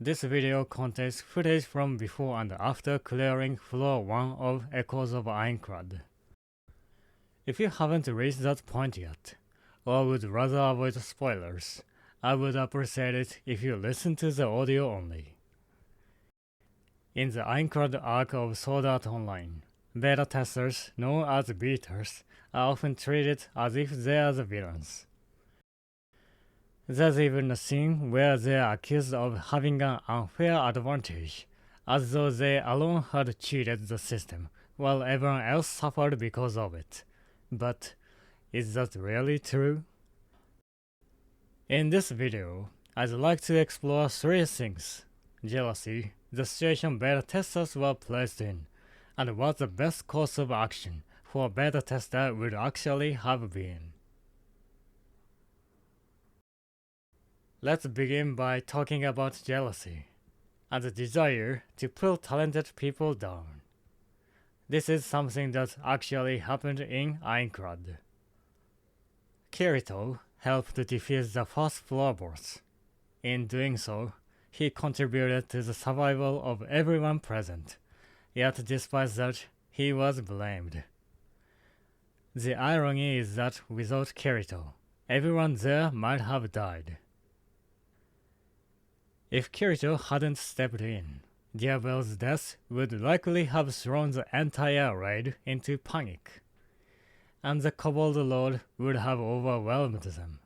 This video contains footage from before and after clearing floor 1 of Echoes of Aincrad. If you haven't reached that point yet, or would rather avoid spoilers, I would appreciate it if you listen to the audio only. In the Aincrad arc of Sword Art Online, beta testers, known as beaters, are often treated as if they are the villains. There's even a scene where they are accused of having an unfair advantage, as though they alone had cheated the system, while everyone else suffered because of it. But is that really true? In this video, I'd like to explore 3 things: jealousy, the situation beta testers were placed in, and what the best course of action for a beta tester would actually have been. Let's begin by talking about jealousy, and the desire to pull talented people down. This is something that actually happened in Aincrad. Kirito helped defeat the first floor boss. In doing so, he contributed to the survival of everyone present, yet despite that, he was blamed. The irony is that without Kirito, everyone there might have died. If Kirito hadn't stepped in, Diabel's death would likely have thrown the entire raid into panic, and the Kobold Lord would have overwhelmed them.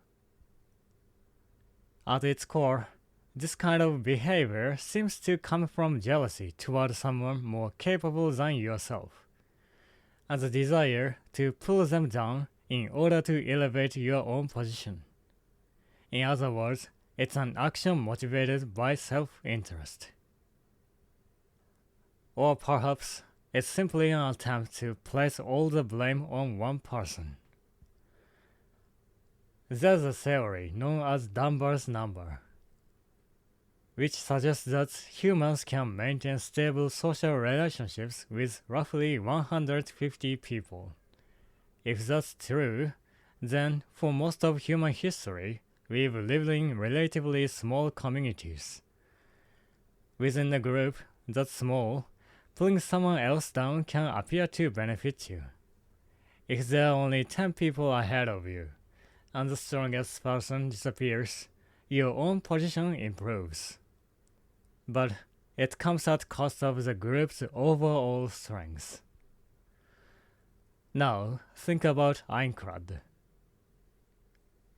At its core, this kind of behavior seems to come from jealousy toward someone more capable than yourself, and the desire to pull them down in order to elevate your own position. In other words, it's an action motivated by self-interest. Or perhaps it's simply an attempt to place all the blame on one person. There's a theory known as Dunbar's number, which suggests that humans can maintain stable social relationships with roughly 150 people. If that's true, then for most of human history, we've lived in relatively small communities. Within a group that's small, pulling someone else down can appear to benefit you. If there are only 10 people ahead of you, and the strongest person disappears, your own position improves. But it comes at cost of the group's overall strength. Now, think about Aincrad.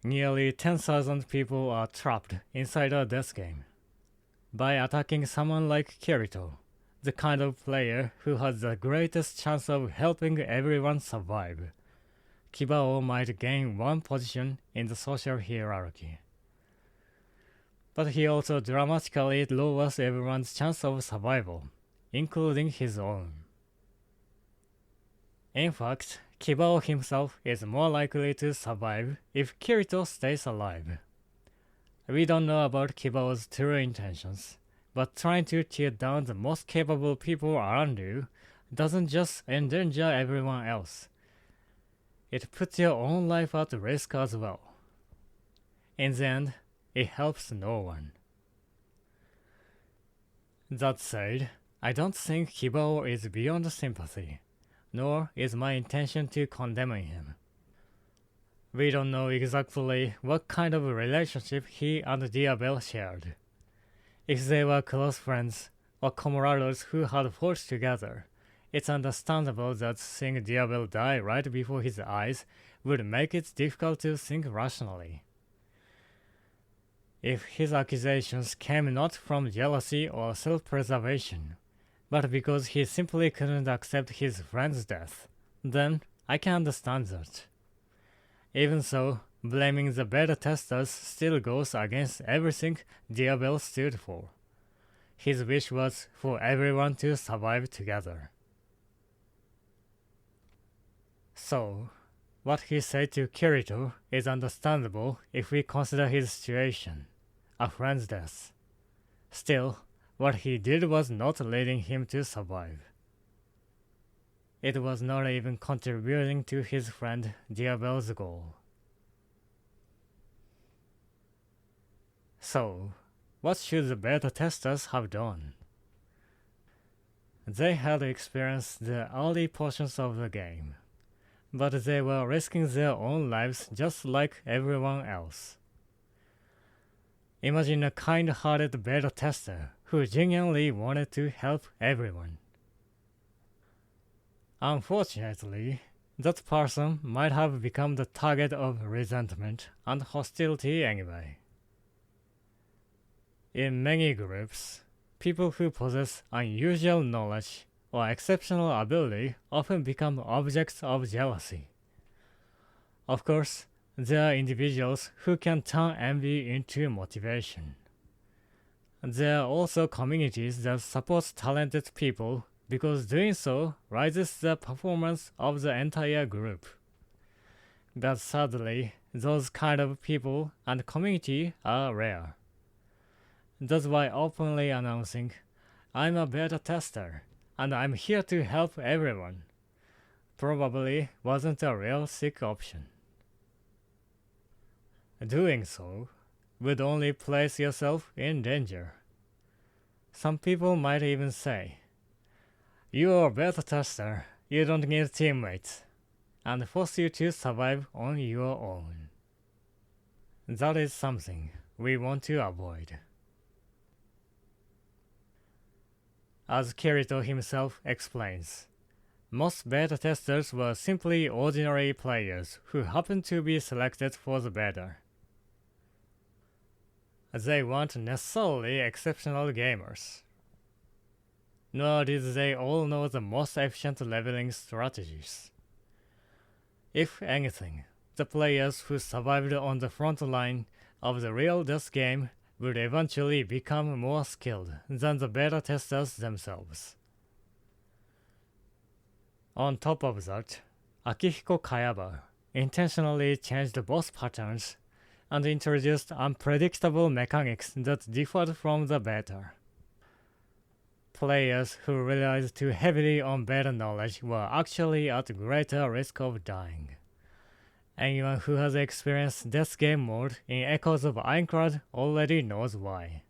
Nearly 10,000 people are trapped inside a death game. By attacking someone like Kirito, the kind of player who has the greatest chance of helping everyone survive, Kibaou might gain one position in the social hierarchy. But he also dramatically lowers everyone's chance of survival, including his own. In fact, Kibaou himself is more likely to survive if Kirito stays alive. We don't know about Kibaou's true intentions, but trying to tear down the most capable people around you doesn't just endanger everyone else. It puts your own life at risk as well. In the end, it helps no one. That said, I don't think Kibaou is beyond sympathy, nor is my intention to condemn him. We don't know exactly what kind of a relationship he and Diabel shared. If they were close friends or comrades who had fought together, it's understandable that seeing Diabel die right before his eyes would make it difficult to think rationally. If his accusations came not from jealousy or self-preservation, but because he simply couldn't accept his friend's death, then I can understand that. Even so, blaming the beta testers still goes against everything Diabel stood for. His wish was for everyone to survive together. So, what he said to Kirito is understandable if we consider his situation, a friend's death. Still, what he did was not leading him to survive. It was not even contributing to his friend Diabel's goal. So, what should the beta testers have done? They had experienced the early portions of the game, but they were risking their own lives just like everyone else. Imagine a kind-hearted beta tester who genuinely wanted to help everyone. Unfortunately, that person might have become the target of resentment and hostility anyway. In many groups, people who possess unusual knowledge or exceptional ability often become objects of jealousy. Of course, there are individuals who can turn envy into motivation. There are also communities that support talented people because doing so raises the performance of the entire group. But sadly, those kind of people and community are rare. That's why openly announcing, "I'm a beta tester, and I'm here to help everyone," probably wasn't a realistic option. Doing so would only place yourself in danger. Some people might even say, "You're a beta tester, you don't need teammates," and force you to survive on your own. That is something we want to avoid. As Kirito himself explains, most beta testers were simply ordinary players who happened to be selected for the beta. They weren't necessarily exceptional gamers, nor did they all know the most efficient leveling strategies. If anything, the players who survived on the front line of the real death game would eventually become more skilled than the beta testers themselves. On top of that, Akihiko Kayaba intentionally changed the boss patterns and introduced unpredictable mechanics that differed from the beta. Players who relied too heavily on beta knowledge were actually at greater risk of dying. Anyone who has experienced Death Game mode in Echoes of Aincrad already knows why.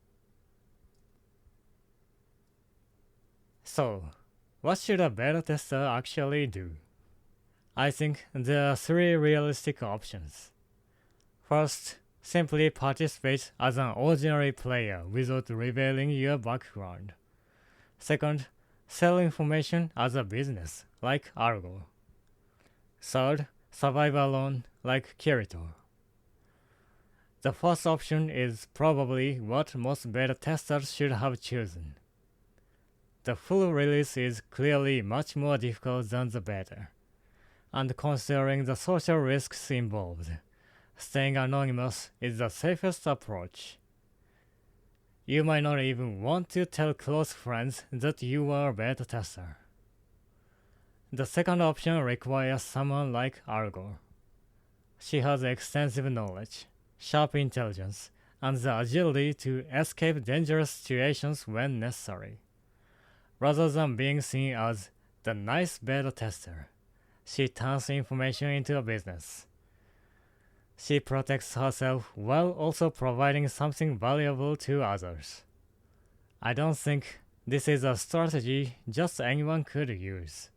So, what should a beta tester actually do? I think there are three realistic options. First, simply participate as an ordinary player without revealing your background. Second, sell information as a business, like Argo. Third, survive alone, like Kirito. The first option is probably what most beta testers should have chosen. The full release is clearly much more difficult than the beta, and considering the social risks involved, staying anonymous is the safest approach. You might not even want to tell close friends that you are a beta tester. The second option requires someone like Argo. She has extensive knowledge, sharp intelligence, and the agility to escape dangerous situations when necessary. Rather than being seen as the nice beta tester, she turns information into a business. She protects herself while also providing something valuable to others. I don't think this is a strategy just anyone could use.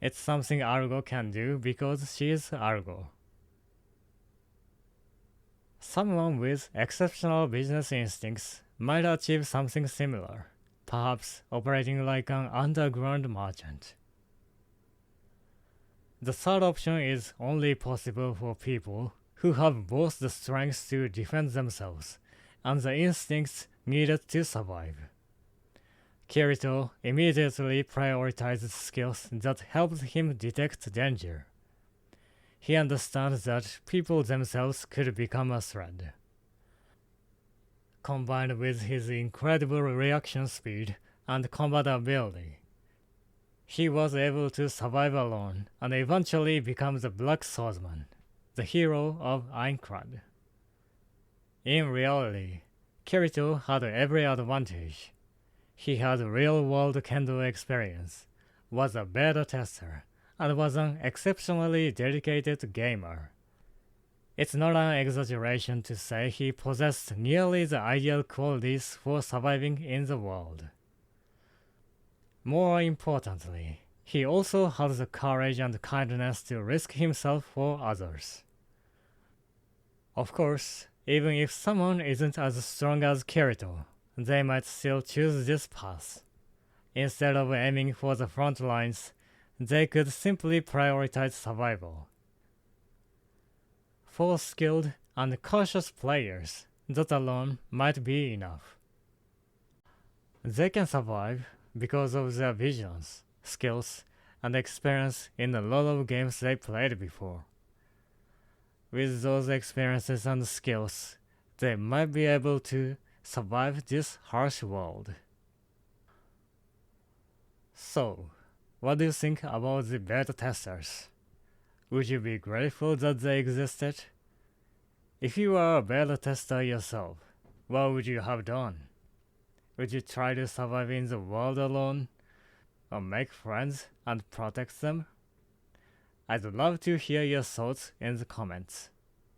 It's something Argo can do because she is Argo. Someone with exceptional business instincts might achieve something similar, perhaps operating like an underground merchant. The third option is only possible for people who have both the strength to defend themselves and the instincts needed to survive. Kirito immediately prioritized skills that helped him detect danger. He understands that people themselves could become a threat. Combined with his incredible reaction speed and combat ability, he was able to survive alone and eventually become the Black Swordsman, the hero of Aincrad. In reality, Kirito had every advantage. He had real-world kendo experience, was a beta tester, and was an exceptionally dedicated gamer. It's not an exaggeration to say he possessed nearly the ideal qualities for surviving in the world. More importantly, he also had the courage and kindness to risk himself for others. Of course, even if someone isn't as strong as Kirito, they might still choose this path. Instead of aiming for the front lines, they could simply prioritize survival. For skilled and cautious players, that alone might be enough. They can survive because of their visions, skills, and experience in a lot of games they played before. With those experiences and skills, they might be able to survive this harsh world. So, what do you think about the beta testers? Would you be grateful that they existed? If you were a beta tester yourself, what would you have done? Would you try to survive in the world alone? Or make friends and protect them? I'd love to hear your thoughts in the comments.